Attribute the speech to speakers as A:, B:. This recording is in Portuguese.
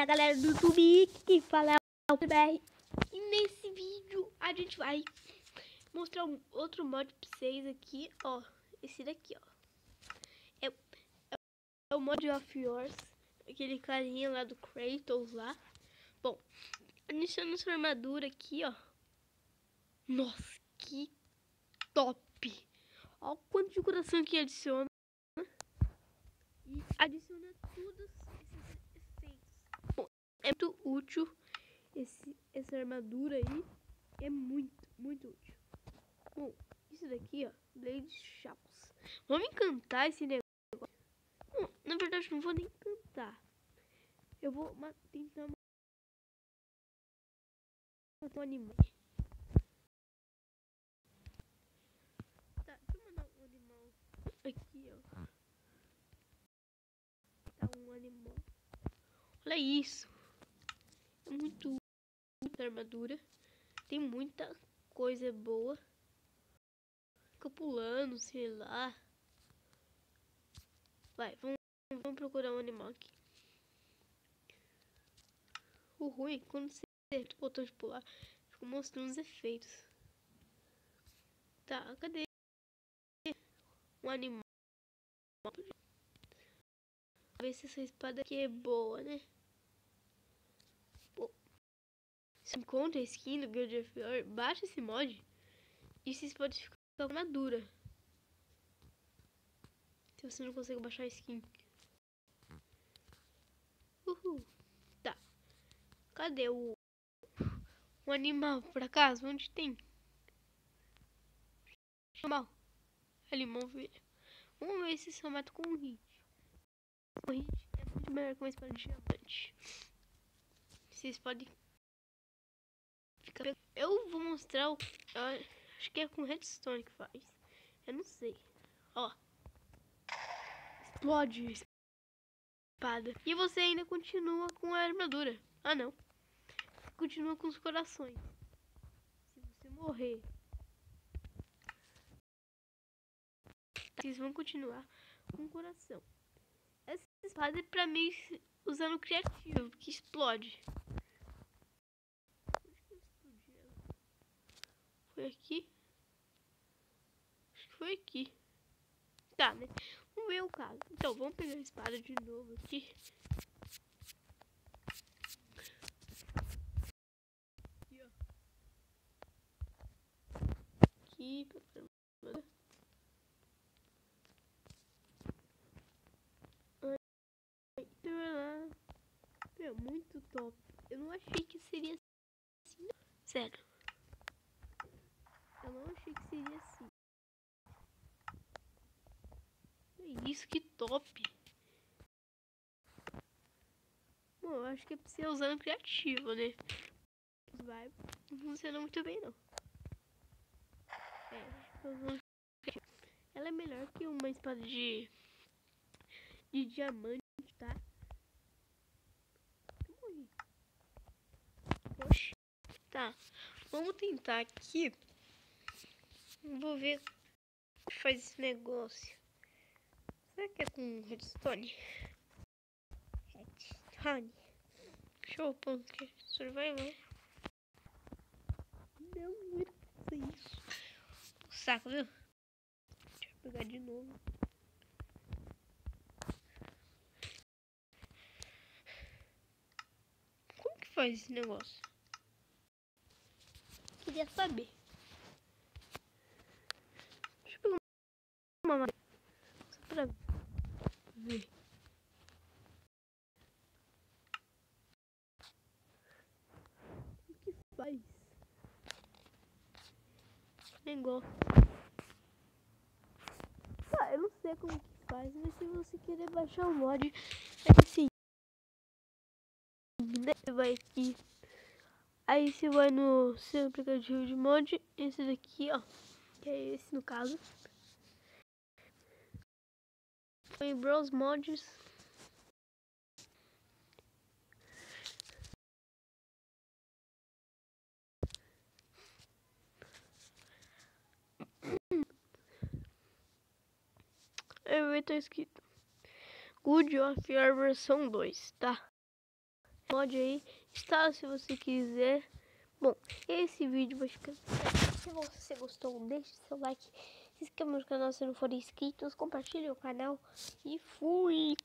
A: Fala galera do YouTube, que fala o BR. E nesse vídeo a gente vai mostrar outro mod pra vocês aqui, ó. Esse daqui, ó. É o mod of yours, aquele carinha lá do Kratos lá. Bom, iniciando essa armadura aqui, ó. Nossa, que top! Ó o quanto de coração que adiciona. E adiciona todos esses efeitos. Bom, é muito útil essa armadura aí. É muito útil. Bom, isso daqui, ó, Blade Shaws. Vamos encantar esse negócio. Bom, na verdade, não vou nem encantar. Eu vou tentar matar um animal. Tá, deixa eu mandar um animal aqui, ó. Tá, um animal. Olha isso. É muito útil a armadura. Tem muita coisa boa. Fica pulando, sei lá. Vai, vamos procurar um animal aqui. O ruim é que quando você aperta o botão de pular, fica mostrando os efeitos. Tá, cadê um animal? Ver se essa espada aqui é boa, né? Bom, se encontra a skin do God of War, baixa esse mod e vocês podem ficar com armadura. Se você não consegue baixar a skin. Uhul. Tá. Cadê um animal, por acaso? Onde tem? Animal. Animal, velho. Vamos ver se eu mato com um hit. O hit é muito melhor que uma espada de diamante. Vocês podem ficar... Eu vou mostrar o... acho que é com redstone que faz. Eu não sei. Ó. Explode a espada. E você ainda continua com a armadura. Ah, não. Continua com os corações. Se você morrer, vocês vão continuar com o coração. Essa espada é pra mim usando criativo, que explode. Onde que eu explodi ela? Foi aqui? Acho que foi aqui. Tá, né? Vamos ver o caso. Então, vamos pegar a espada de novo aqui. Aqui, ó. Aqui. Meu, muito top. Eu não achei que seria assim. Sério. Eu não achei que seria assim. É isso, que top. Bom, eu acho que é pra você usando criativo, né? Vai, não funciona muito bem, não. Ela é melhor que uma espada de diamante, tá? Eu morri. Oxi. Tá, vamos tentar aqui. Vou ver o que faz esse negócio. Será que é com redstone? Redstone. Deixa eu pôr aqui. Survival. Não era pra fazer isso. O saco, viu? Deixa eu pegar de novo. Como que faz esse negócio? Queria saber. Deixa eu pegar uma madeira. Só pra ver. O que faz? Negócio. Ah, eu não sei como que faz, mas se você querer baixar o mod, é assim. Você vai aqui. Aí você vai no seu aplicativo de mod, esse daqui, ó. Que é esse no caso. Foi Browse Mods. Aí vai estar escrito God of War versão 2, tá? mod aí. Instala se você quiser. Bom, esse vídeo vai ficar... Se você gostou, deixe seu like. Se inscreva no canal se não for inscrito. Compartilhe o canal. E fui!